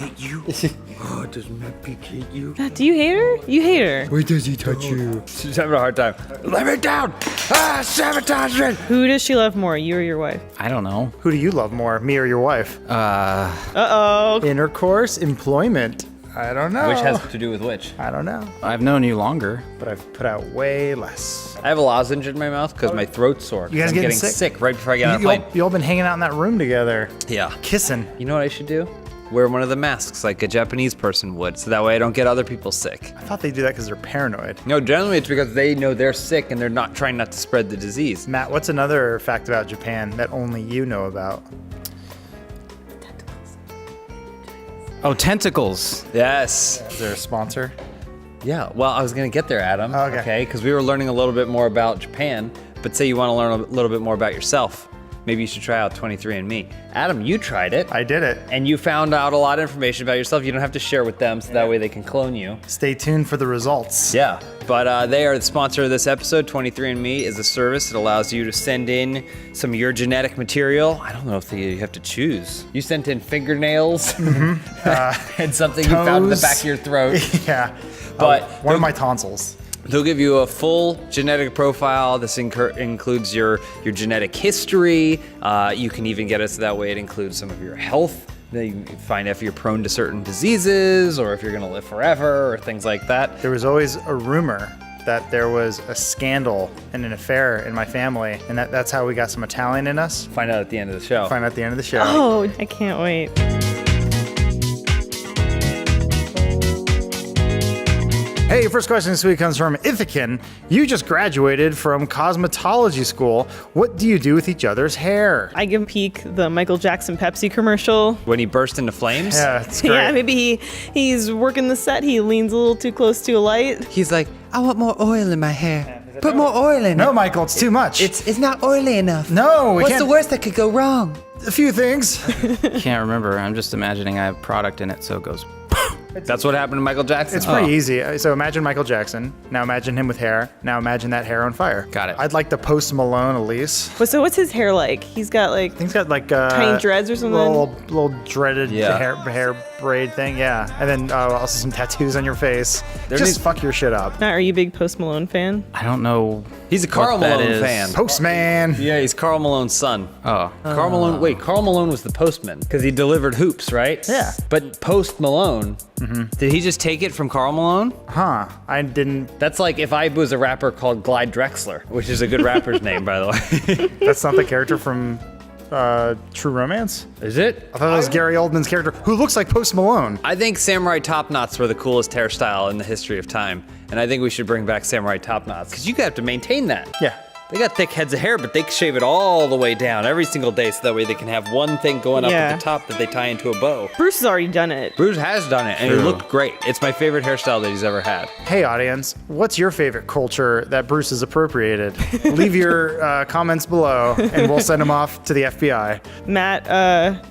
hit you? Oh, does Matt Peak hit you? Matt, do you hate her? You hate her. Where does he touch you? She's having a hard time. Let me down! Sabotage me! Who does she love more, you or your wife? I don't know. Who do you love more, me or your wife? Uh-oh. Intercourse, employment. I don't know. Which has to do with which? I don't know, I've known you longer. but I've put out way less. I have a lozenge in my mouth because my throat's sore. You guys I'm getting getting sick? right before I get on a plane. You all been hanging out in that room together, Yeah. kissing. You know what I should do? Wear one of the masks like a Japanese person would, so that way I don't get other people sick. I thought they do that because they're paranoid. No, generally it's because they know they're sick and they're not trying not to spread the disease. Matt, what's another fact about Japan that only you know about? Oh, tentacles. Yes. Is there a sponsor? Yeah, well, I was going to get there, Adam. Okay. Because we were learning a little bit more about Japan, but say you want to learn a little bit more about yourself. Maybe you should try out 23andMe. Adam, you tried it. I did it. And you found out a lot of information about yourself. You don't have to share with them, so that way they can clone you. Stay tuned for the results. Yeah, but they are the sponsor of this episode. 23andMe is a service that allows you to send in some of your genetic material. I don't know if you have to choose. You sent in fingernails and something you found in the toes. back of your throat. Yeah. But one of my tonsils. They'll give you a full genetic profile. This includes your genetic history. You can even get it so that way it includes some of your health. Then you can find if you're prone to certain diseases or if you're going to live forever or things like that. There was always a rumor that there was a scandal and an affair in my family, and that's how we got some Italian in us. Find out at the end of the show. Find out at the end of the show. Oh, I can't wait. Hey, first question this week comes from Ithacan. You just graduated from cosmetology school. What do you do with each other's hair? I give Peak the Michael Jackson Pepsi commercial. When he burst into flames? Yeah, it's great. Yeah, maybe he's working the set. He leans a little too close to a light. He's like, I want more oil in my hair. Put more oil in No, it. Michael, it's too much. It's not oily enough. No, we What's can't. the worst that could go wrong? A few things. Can't remember. I'm just imagining I have product in it, so it goes. That's what happened to Michael Jackson. It's pretty easy. So imagine Michael Jackson. Now imagine him with hair. Now imagine that hair on fire. Got it. I'd like to post Malone, Elise. So what's his hair like? He's got like He's got like tiny dreads or something. Little dreaded Yeah. hair braid thing. Yeah, and then also some tattoos on your face. Just fuck your shit up. Matt, are you a big Post Malone fan? I don't know. He's a Karl what that Malone is. fan. Postman. Yeah, he's Karl Malone's son. Oh. Karl Malone. Wait, Karl Malone was the postman because he delivered hoops, right? Yeah. But Post Malone, did he just take it from Karl Malone? Huh? I didn't. That's like if I was a rapper called Glide Drexler, which is a good rapper's name, by the way. That's not the character from True Romance. Is it? I thought that was Gary Oldman's character, who looks like Post Malone. I think samurai top knots were the coolest hairstyle in the history of time, and I think we should bring back samurai top knots because you have to maintain that. Yeah. They got thick heads of hair, but they shave it all the way down every single day, so that way they can have one thing going up Yeah. at the top that they tie into a bow. Bruce has already done it. Bruce has done it, and he True. looked great. It's my favorite hairstyle that he's ever had. Hey, audience, what's your favorite culture that Bruce has appropriated? Leave your comments below, and we'll send them off to the FBI. Matt,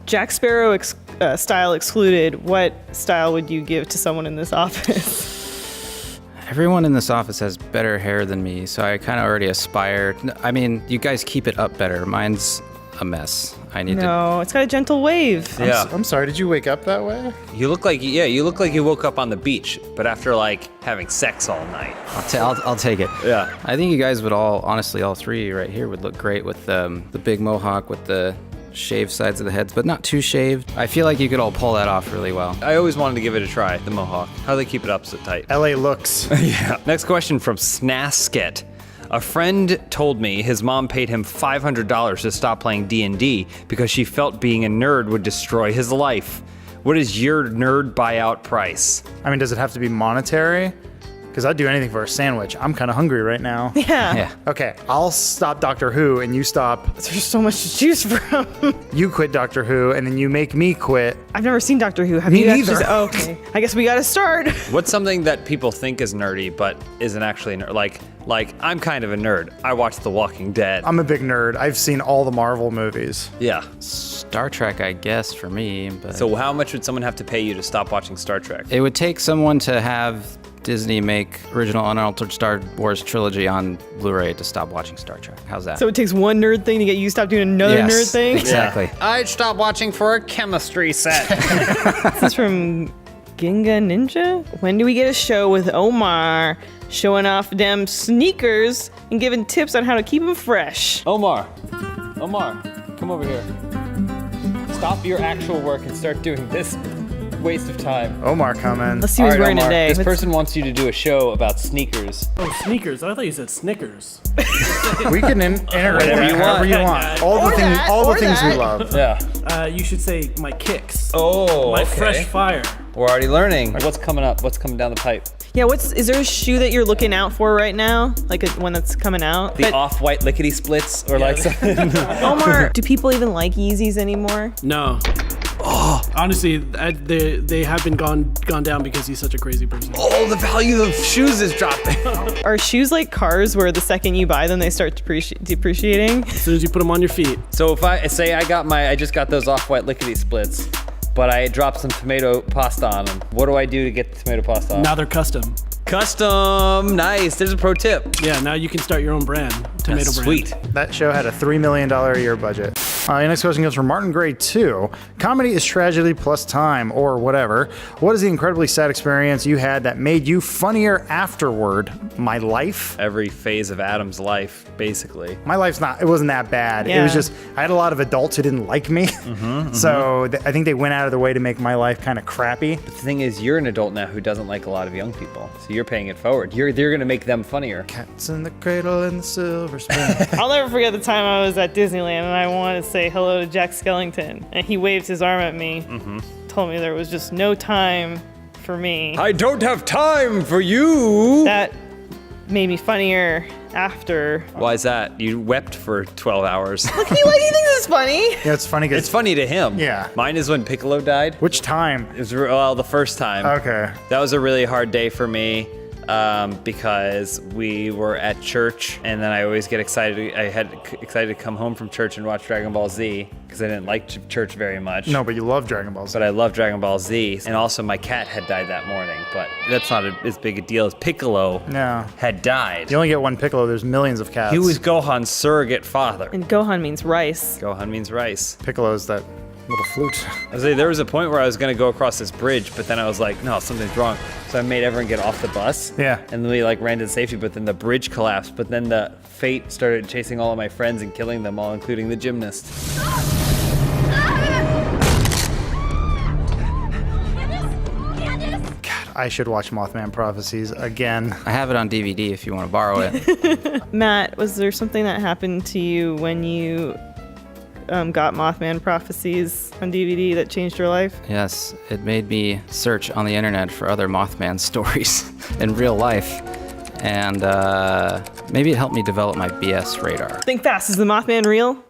Jack Sparrow style excluded, what style would you give to someone in this office? Everyone in this office has better hair than me, so I kind of already aspire. I mean, you guys keep it up better. Mine's a mess. I need to. No, it's got a gentle wave. Yeah. I'm sorry, did you wake up that way? You look like you woke up on the beach, but after like having sex all night. I'll take it. Yeah. I think you guys would all three right here would look great with the big mohawk with the shaved sides of the heads, but not too shaved. I feel like you could all pull that off really well. I always wanted to give it a try, the mohawk. How do they keep it up so tight? LA looks. Yeah. Next question from Snasket. A friend told me his mom paid him $500 to stop playing D&D because she felt being a nerd would destroy his life. What is your nerd buyout price? I mean, does it have to be monetary? Because I'd do anything for a sandwich. I'm kind of hungry right now. Yeah. Yeah. Okay, I'll stop Doctor Who and you stop. There's so much to choose from. You quit Doctor Who and then you make me quit. I've never seen Doctor Who. Have Me you neither. actually? Oh, okay. I guess we gotta start. What's something that people think is nerdy but isn't actually nerd? Like I'm kind of a nerd. I watch The Walking Dead. I'm a big nerd. I've seen all the Marvel movies. Yeah. Star Trek, I guess, for me, but So how much would someone have to pay you to stop watching Star Trek? it would take someone to have Disney make original unaltered Star Wars trilogy on Blu-ray to stop watching Star Trek. How's that? So it takes one nerd thing to get you to stop doing another Yes, nerd thing? Exactly. I'd stop watching for a chemistry set. This is from Ginga Ninja? When do we get a show with Omar showing off them sneakers and giving tips on how to keep them fresh? Omar, come over here. Stop your actual work and start doing this waste of time. Omar coming. Let's see who's All right, wearing Omar, today. this Let's- person wants you to do a show about sneakers. Oh, sneakers. I thought you said Snickers. We can integrate Whatever that you however want. you want. All Or the things, that, all or the things we that. love. Yeah. You should say my kicks. Oh, My okay. fresh fire. We're already learning. What's coming up? What's coming down the pipe? Yeah, is there a shoe that you're looking out for right now? Like one that's coming out? The off-white lickety splits, or like something. Omar, do people even like Yeezys anymore? No. Oh. Honestly, they have been gone down because he's such a crazy person. Oh, the value of shoes is dropping. Are shoes like cars where the second you buy them, they start depreciating? As soon as you put them on your feet. So if I say I just got those off-white lickety splits, but I dropped some tomato pasta on them. What do I do to get the tomato pasta off? Now they're custom. Custom, nice. There's a pro tip. Yeah, now you can start your own brand. Tomato That's brand. sweet. That show had a $3 million a year budget. Your next question comes from Martin Gray 2. Comedy is tragedy plus time, or whatever. What is the incredibly sad experience you had that made you funnier afterward? My life? Every phase of Adam's life, basically. My life's it wasn't that bad. It was Yeah. just, I had a lot of adults who didn't like me. So I think they went out of their way to make my life kind of crappy. The thing is, you're an adult now who doesn't like a lot of young people, so you're paying it forward. They're gonna make them funnier. Cats in the cradle and the silver spoon. I'll never forget the time I was at Disneyland and I wanted to say hello to Jack Skellington. And he waved his arm at me, told me there was just no time for me. I don't have time for you. That made me funnier after. Why is that? You wept for 12 hours. He thinks it's funny. Yeah, it's funny because It's funny to him. Yeah. Mine is when Piccolo died. which time? It was the first time. Okay. That was a really hard day for me because we were at church, and then I always get excited. I had excited to come home from church and watch Dragon Ball Z because I didn't like church very much. No, but you love Dragon Ball Z. But I love Dragon Ball Z, and also my cat had died that morning. But that's not as big a deal as Piccolo No. had died. You only get one Piccolo, there's millions of cats. He was Gohan's surrogate father. And Gohan means rice. Gohan means rice. Piccolo's that little flute. I was like, there was a point where I was gonna go across this bridge, but then I was like, no, something's wrong. So I made everyone get off the bus. Yeah. And then we ran to safety, but then the bridge collapsed. But then the fate started chasing all of my friends and killing them all, including the gymnast. I should watch Mothman Prophecies again. I have it on DVD if you want to borrow it. Matt, was there something that happened to you when you got Mothman Prophecies on DVD that changed your life? Yes, it made me search on the internet for other Mothman stories in real life. And maybe it helped me develop my BS radar. Think fast. Is the Mothman real?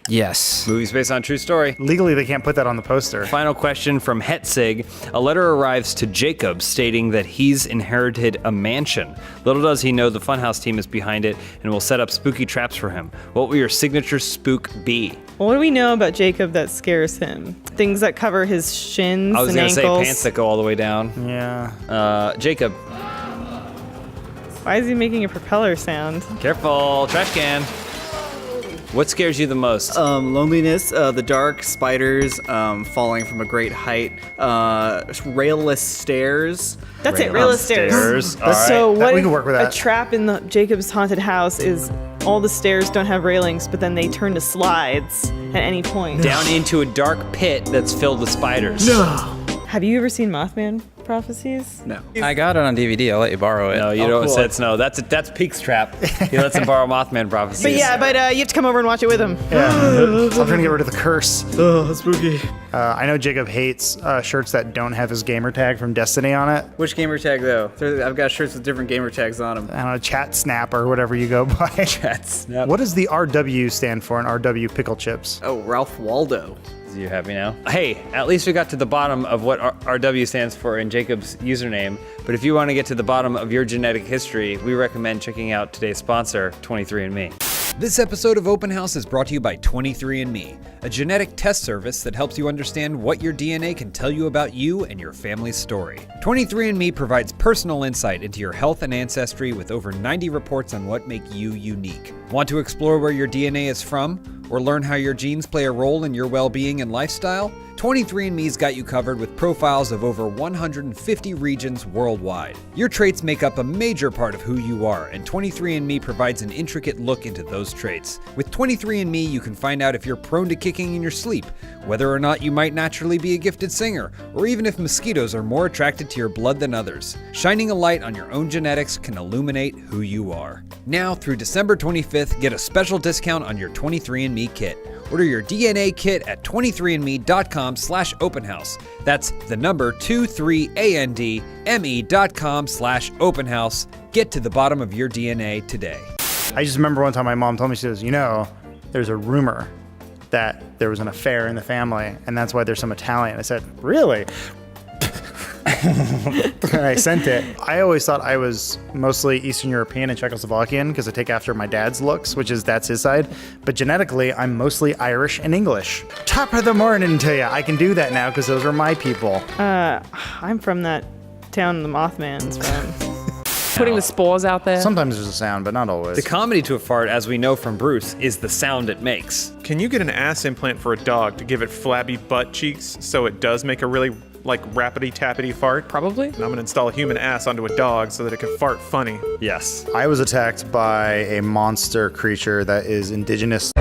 Yes. Movies based on true story. Legally, they can't put that on the poster. Final question from Hetzig. A letter arrives to Jacob stating that he's inherited a mansion. Little does he know the Funhaus team is behind it and will set up spooky traps for him. What will your signature spook be? Well, what do we know about Jacob that scares him? Things that cover his shins I was and gonna ankles. say pants that go all the way down. Yeah. Jacob, Why is he making a propeller sound? careful, trash can. What scares you the most? Loneliness, the dark, spiders, falling from a great height, railless stairs. That's it, railless stairs. All right. So what we if can work with a that. trap in the Jacob's haunted house is all the stairs don't have railings, but then they turn to slides at any point? Down into a dark pit that's filled with spiders. Have you ever seen Mothman Prophecies? No. I got it on DVD. I'll let you borrow it. No, you Oh, don't. cool. That's no. That's Peak's trap. He lets him borrow Mothman prophecies. But yeah, you have to come over and watch it with him. Yeah. I'm trying to get rid of the curse. Oh, spooky. I know Jacob hates shirts that don't have his gamer tag from Destiny on it. Which gamer tag, though? I've got shirts with different gamer tags on them. I don't know, Chat Snap or whatever you go by. That's What does the RW stand for in RW Pickle Chips? Oh, Ralph Waldo. You happy now? Hey, at least we got to the bottom of what RW stands for in Jacob's username. But if you want to get to the bottom of your genetic history, we recommend checking out today's sponsor, 23andMe. This episode of Open House is brought to you by 23andMe, a genetic test service that helps you understand what your DNA can tell you about you and your family's story. 23andMe provides personal insight into your health and ancestry with over 90 reports on what make you unique. Want to explore where your DNA is from, or learn how your genes play a role in your well-being and lifestyle? 23andMe's got you covered with profiles of over 150 regions worldwide. Your traits make up a major part of who you are, and 23andMe provides an intricate look into those traits. With 23andMe, you can find out if you're prone to kicking in your sleep, whether or not you might naturally be a gifted singer, or even if mosquitoes are more attracted to your blood than others. Shining a light on your own genetics can illuminate who you are. Now, through December 25th, get a special discount on your 23andMe kit. Order your DNA kit at 23andme.com/openhouse. That's the number 23andme.com/openhouse. Get to the bottom of your DNA today. I just remember one time my mom told me, she says, there's a rumor that there was an affair in the family, and that's why there's some Italian. I said, really? I sent it. I always thought I was mostly Eastern European and Czechoslovakian because I take after my dad's looks, that's his side. But genetically, I'm mostly Irish and English. Top of the morning to ya. I can do that now because those are my people. I'm from that town the Mothman's from. Putting the spores out there. Sometimes there's a sound, but not always. The comedy to a fart, as we know from Bruce, is the sound it makes. Can you get an ass implant for a dog to give it flabby butt cheeks so it does make a really rapidy-tappity fart? Probably. And I'm gonna install a human ass onto a dog so that it can fart funny. Yes. I was attacked by a monster creature that is indigenous